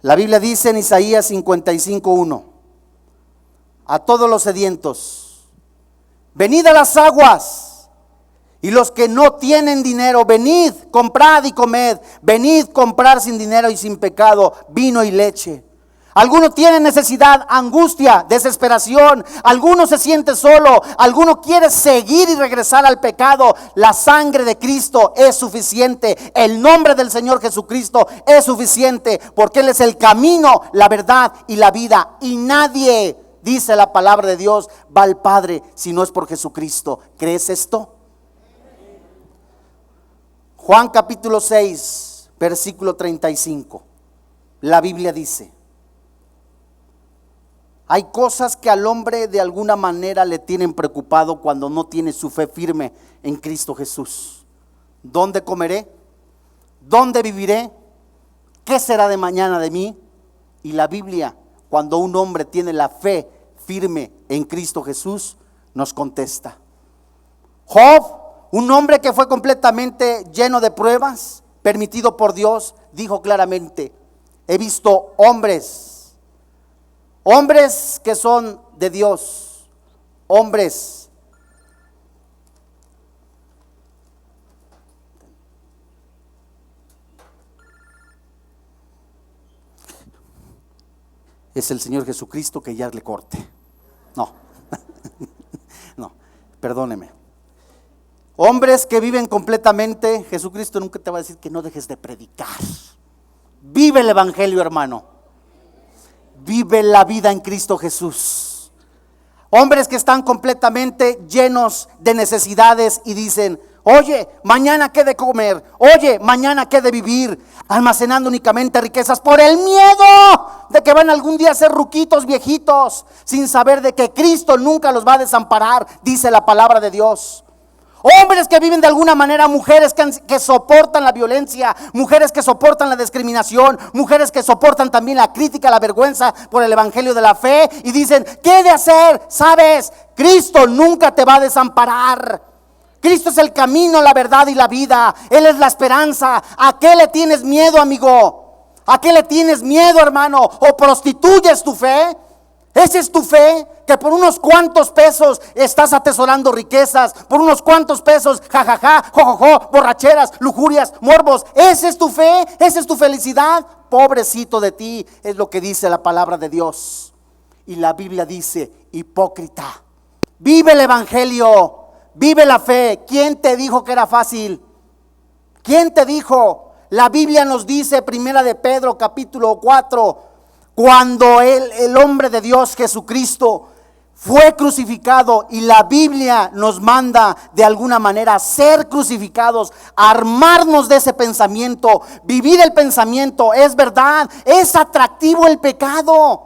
La Biblia dice en Isaías 55:1: a todos los sedientos, venid a las aguas, y los que no tienen dinero, venid, comprad y comed. Venid, comprar sin dinero y sin pecado vino y leche. Alguno tiene necesidad, angustia, desesperación. Alguno se siente solo. Alguno quiere seguir y regresar al pecado. La sangre de Cristo es suficiente. El nombre del Señor Jesucristo es suficiente, porque Él es el camino, la verdad y la vida. Y nadie, dice la palabra de Dios, va al Padre si no es por Jesucristo. ¿Crees esto? Juan capítulo 6, versículo 35. La Biblia dice: hay cosas que al hombre de alguna manera le tienen preocupado cuando no tiene su fe firme en Cristo Jesús. ¿Dónde comeré? ¿Dónde viviré? ¿Qué será de mañana de mí? Y la Biblia, cuando un hombre tiene la fe firme en Cristo Jesús, nos contesta. Job, un hombre que fue completamente lleno de pruebas, permitido por Dios, dijo claramente: he visto hombres que son de Dios, hombres es el Señor Jesucristo, que ya le corte. No, no, perdóneme. Hombres que viven completamente. Jesucristo nunca te va a decir que no dejes de predicar. Vive el evangelio, hermano. Vive la vida en Cristo Jesús. Hombres que están completamente llenos de necesidades y dicen: Oye, mañana qué de comer. Oye, mañana qué de vivir. Almacenando únicamente riquezas por el miedo de que van algún día a ser ruquitos, viejitos, sin saber de que Cristo nunca los va a desamparar, dice la palabra de Dios. Hombres que viven de alguna manera, mujeres que soportan la violencia, mujeres que soportan la discriminación, mujeres que soportan también la crítica, la vergüenza por el evangelio de la fe, y dicen, ¿qué he de hacer? ¿Sabes? Cristo nunca te va a desamparar. Cristo es el camino, la verdad y la vida. Él es la esperanza. ¿A qué le tienes miedo, amigo? ¿A qué le tienes miedo, hermano? ¿O prostituyes tu fe? ¿Esa es tu fe? Que por unos cuantos pesos estás atesorando riquezas, por unos cuantos pesos, jajaja, jojojo, borracheras, lujurias, morbos. ¿Esa es tu fe? ¿Esa es tu felicidad? Pobrecito de ti, es lo que dice la palabra de Dios. Y la Biblia dice, hipócrita, vive el evangelio, vive la fe. ¿Quién te dijo que era fácil? ¿Quién te dijo? La Biblia nos dice, primera de Pedro capítulo 4, cuando el hombre de Dios Jesucristo fue crucificado, y la Biblia nos manda de alguna manera ser crucificados, armarnos de ese pensamiento, vivir el pensamiento. Es verdad, es atractivo el pecado,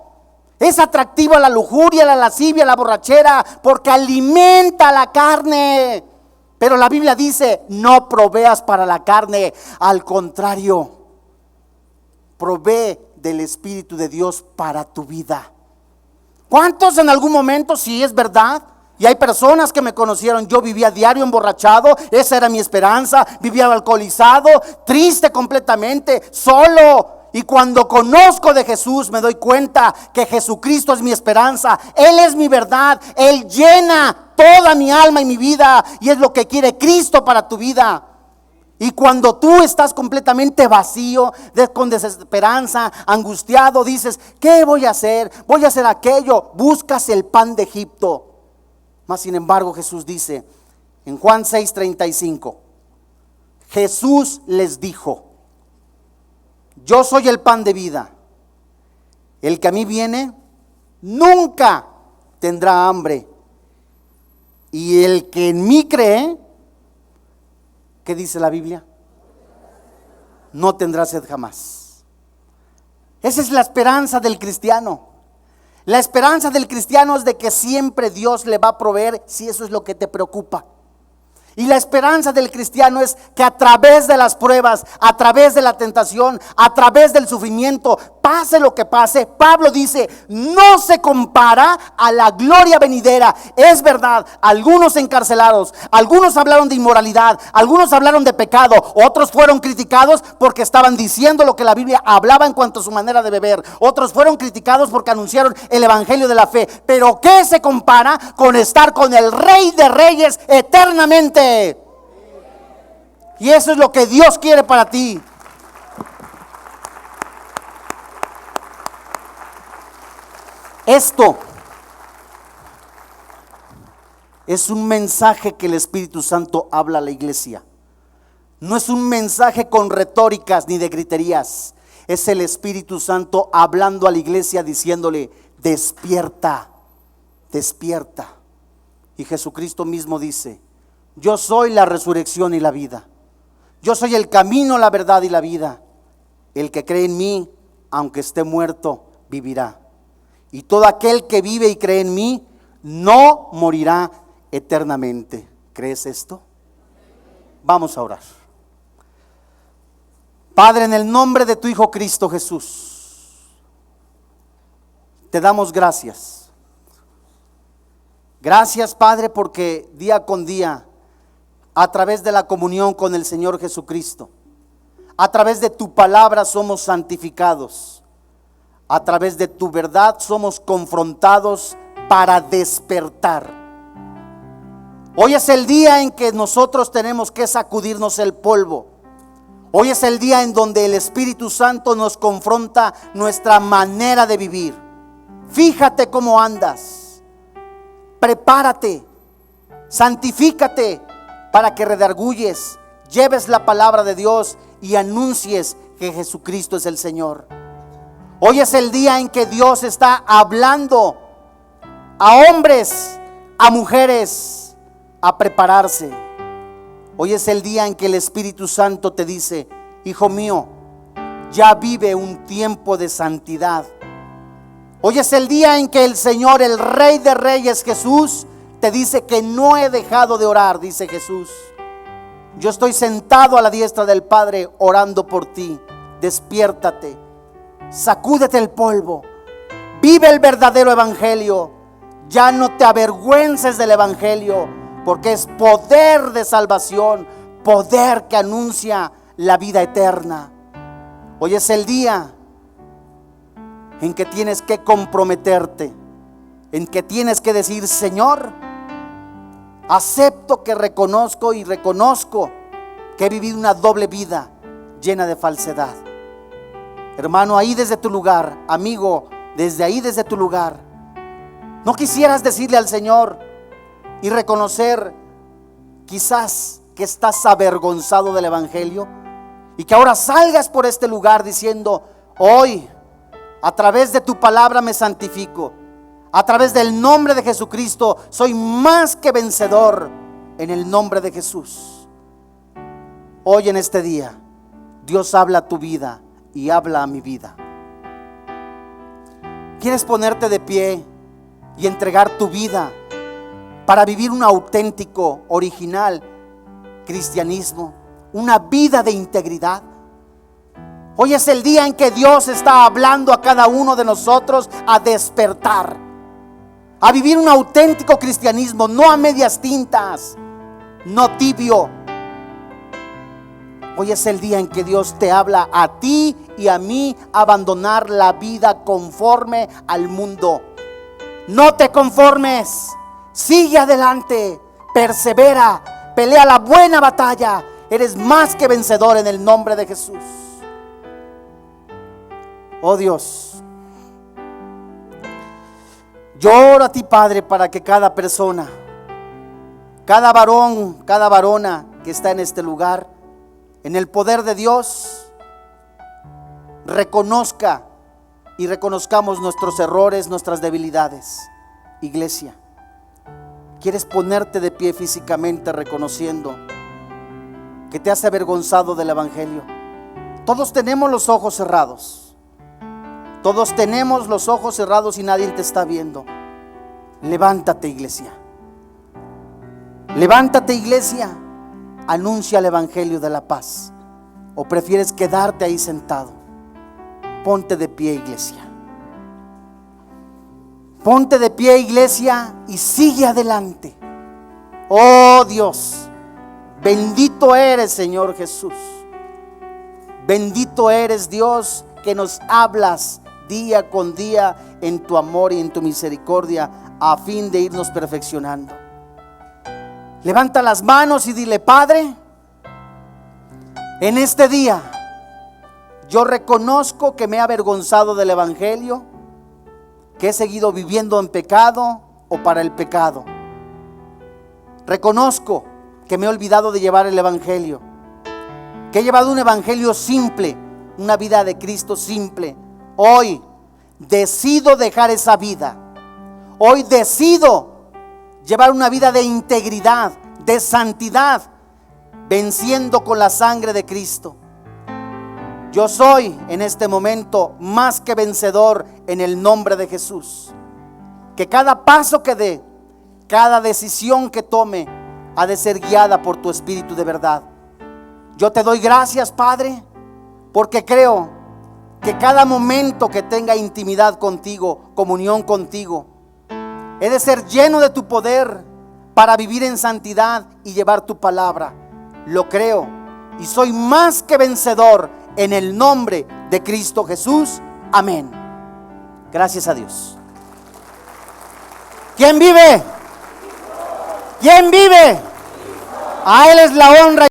es atractiva la lujuria, la lascivia, la borrachera, porque alimenta la carne. Pero la Biblia dice, no proveas para la carne, al contrario, provee del Espíritu de Dios para tu vida. ¿Cuántos en algún momento, sí es verdad? Y hay personas que me conocieron, yo vivía diario emborrachado, esa era mi esperanza, vivía alcoholizado, triste completamente, solo. Y cuando conozco de Jesús me doy cuenta que Jesucristo es mi esperanza, Él es mi verdad, Él llena toda mi alma y mi vida, y es lo que quiere Cristo para tu vida. Y cuando tú estás completamente vacío, con desesperanza, angustiado, dices, ¿qué voy a hacer? Voy a hacer aquello. Buscas el pan de Egipto. Mas sin embargo Jesús dice en Juan 6:35, Jesús les dijo, yo soy el pan de vida. El que a mí viene nunca tendrá hambre. Y el que en mí cree, ¿qué dice la Biblia? No tendrá sed jamás. Esa es la esperanza del cristiano. La esperanza del cristiano es de que siempre Dios le va a proveer, si eso es lo que te preocupa. Y la esperanza del cristiano es que a través de las pruebas, a través de la tentación, a través del sufrimiento, pase lo que pase, Pablo dice, no se compara a la gloria venidera. Es verdad, algunos encarcelados, algunos hablaron de inmoralidad, algunos hablaron de pecado, otros fueron criticados porque estaban diciendo lo que la Biblia hablaba en cuanto a su manera de beber, otros fueron criticados porque anunciaron el evangelio de la fe. Pero ¿qué se compara con estar con el Rey de Reyes eternamente? Y eso es lo que Dios quiere para ti. Esto es un mensaje que el Espíritu Santo habla a la iglesia. No es un mensaje con retóricas ni de griterías. Es el Espíritu Santo hablando a la iglesia diciéndole, despierta, despierta. Y Jesucristo mismo dice, yo soy la resurrección y la vida. Yo soy el camino, la verdad y la vida. El que cree en mí, aunque esté muerto, vivirá. Y todo aquel que vive y cree en mí, no morirá eternamente. ¿Crees esto? Vamos a orar. Padre, en el nombre de tu Hijo Cristo Jesús, te damos gracias. Gracias, Padre, porque día con día, a través de la comunión con el Señor Jesucristo, a través de tu palabra somos santificados, a través de tu verdad somos confrontados para despertar. Hoy es el día en que nosotros tenemos que sacudirnos el polvo. Hoy es el día en donde el Espíritu Santo nos confronta nuestra manera de vivir. Fíjate cómo andas, prepárate, santifícate, para que redargulles, lleves la palabra de Dios y anuncies que Jesucristo es el Señor. Hoy es el día en que Dios está hablando a hombres, a mujeres, a prepararse. Hoy es el día en que el Espíritu Santo te dice: hijo mío, ya vive un tiempo de santidad. Hoy es el día en que el Señor, el Rey de Reyes, Jesús, te dice que no he dejado de orar, dice Jesús. Yo estoy sentado a la diestra del Padre orando por ti. Despiértate, sacúdete el polvo, vive el verdadero evangelio. Ya no te avergüences del evangelio, porque es poder de salvación, poder que anuncia la vida eterna. Hoy es el día en que tienes que comprometerte, en que tienes que decir: Señor, acepto que reconozco que he vivido una doble vida llena de falsedad. Hermano, ahí desde tu lugar, amigo, desde ahí, desde tu lugar, ¿no quisieras decirle al Señor y reconocer quizás que estás avergonzado del evangelio? Y que ahora salgas por este lugar diciendo: hoy, a través de tu palabra me santifico, a través del nombre de Jesucristo soy más que vencedor, en el nombre de Jesús. Hoy, en este día, Dios habla a tu vida y habla a mi vida. ¿Quieres ponerte de pie y entregar tu vida para vivir un auténtico, original cristianismo? Una vida de integridad. Hoy es el día en que Dios está hablando a cada uno de nosotros a despertar, a vivir un auténtico cristianismo, no a medias tintas, no tibio. Hoy es el día en que Dios te habla a ti y a mí a abandonar la vida conforme al mundo. No te conformes, sigue adelante, persevera, pelea la buena batalla. Eres más que vencedor en el nombre de Jesús. Oh Dios, yo oro a ti, Padre, para que cada persona, cada varón, cada varona que está en este lugar, en el poder de Dios, reconozca y reconozcamos nuestros errores, nuestras debilidades. Iglesia, ¿quieres ponerte de pie físicamente reconociendo que te has avergonzado del evangelio? Todos tenemos los ojos cerrados. Todos tenemos los ojos cerrados y nadie te está viendo. Levántate, iglesia. Levántate, iglesia. Anuncia el evangelio de la paz. ¿O prefieres quedarte ahí sentado? Ponte de pie, iglesia. Ponte de pie, iglesia, y sigue adelante. Oh Dios, bendito eres, Señor Jesús. Bendito eres, Dios, que nos hablas día con día en tu amor y en tu misericordia, a fin de irnos perfeccionando. Levanta las manos y dile: Padre, en este día yo reconozco que me he avergonzado del evangelio, que he seguido viviendo en pecado o para el pecado. Reconozco que me he olvidado de llevar el evangelio, que he llevado un evangelio simple, una vida de Cristo simple. Hoy decido dejar esa vida. Hoy decido llevar una vida de integridad, de santidad, venciendo con la sangre de Cristo. Yo soy en este momento más que vencedor en el nombre de Jesús. Que cada paso que dé, cada decisión que tome, ha de ser guiada por tu Espíritu de verdad. Yo te doy gracias, Padre, porque creo que cada momento que tenga intimidad contigo, comunión contigo, he de ser lleno de tu poder para vivir en santidad y llevar tu palabra. Lo creo y soy más que vencedor en el nombre de Cristo Jesús. Amén. Gracias a Dios. ¿Quién vive? ¿Quién vive? A Él es la honra